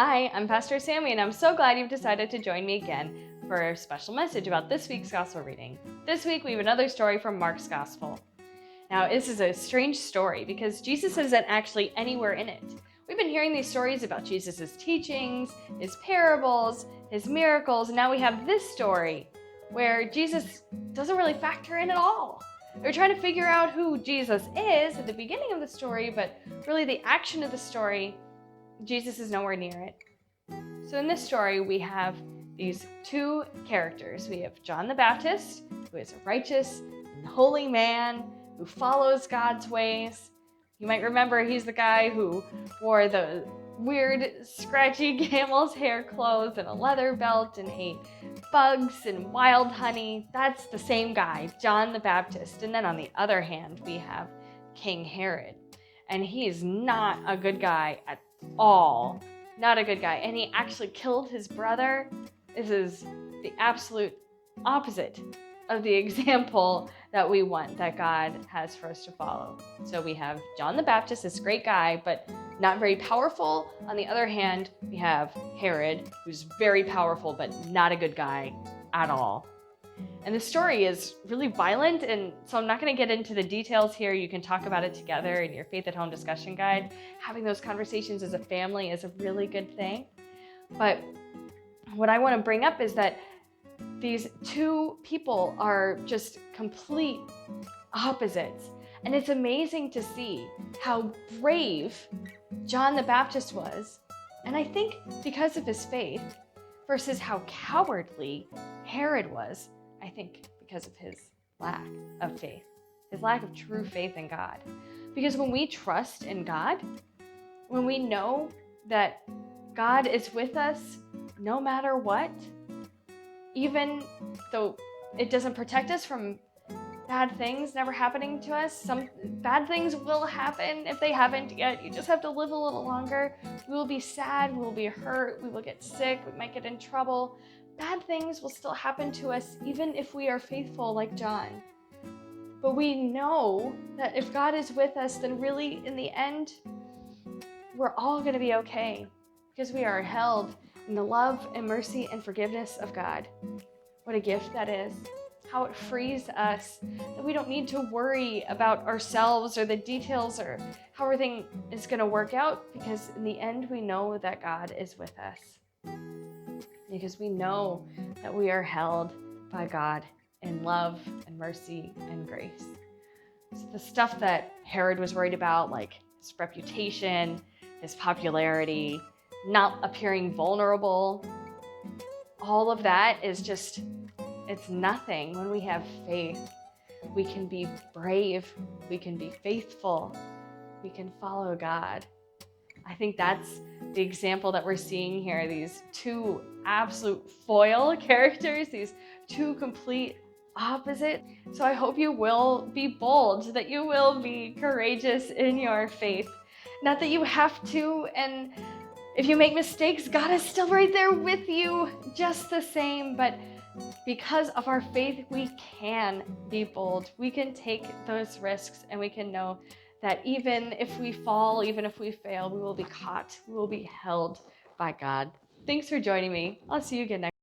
Hi, I'm Pastor Sami, and I'm so glad you've decided to join me again for a special message about this week's Gospel reading. This week, we have another story from Mark's Gospel. Now, this is a strange story because Jesus isn't actually anywhere in it. We've been hearing these stories about Jesus' teachings, his parables, his miracles, and now we have this story where Jesus doesn't really factor in at all. We're trying to figure out who Jesus is at the beginning of the story, but really the action of the story, Jesus is nowhere near it. So in this story, we have these two characters. We have John the Baptist, who is a righteous and holy man who follows God's ways. You might remember he's the guy who wore the weird, scratchy camel's hair clothes and a leather belt and ate bugs and wild honey. That's the same guy, John the Baptist. And then on the other hand, we have King Herod. And he's not a good guy at all. Not a good guy. And he actually killed his brother. This is the absolute opposite of the example that we want, that God has for us to follow. So we have John the Baptist, this great guy, but not very powerful. On the other hand, we have Herod, who's very powerful, but not a good guy at all. And the story is really violent, and so I'm not going to get into the details here. You can talk about it together in your Faith at Home discussion guide. Having those conversations as a family is a really good thing. But what I want to bring up is that these two people are just complete opposites. And it's amazing to see how brave John the Baptist was, and I think because of his faith, versus how cowardly Herod was, I think because of his lack of faith, his lack of true faith in God. Because when we trust in God, when we know that God is with us no matter what, even though it doesn't protect us from bad things never happening to us, some bad things will happen. If they haven't yet, you just have to live a little longer. We will be sad, we will be hurt, we will get sick, we might get in trouble. Bad things will still happen to us even if we are faithful like John. But we know that if God is with us, then really in the end, we're all going to be okay because we are held in the love and mercy and forgiveness of God. What a gift that is. How it frees us that we don't need to worry about ourselves or the details or how everything is going to work out, because in the end we know that God is with us. Because we know that we are held by God in love and mercy and grace. So the stuff that Herod was worried about, like his reputation, his popularity, not appearing vulnerable, all of that is just, it's nothing when we have faith. We can be brave, we can be faithful, we can follow God. I think that's the example that we're seeing here, these two absolute foil characters, these two complete opposite. So I hope you will be bold, that you will be courageous in your faith. Not that you have to, and if you make mistakes, God is still right there with you just the same, but because of our faith, we can be bold. We can take those risks, and we can know that even if we fall, even if we fail, we will be caught. We will be held by God. Thanks for joining me. I'll see you again next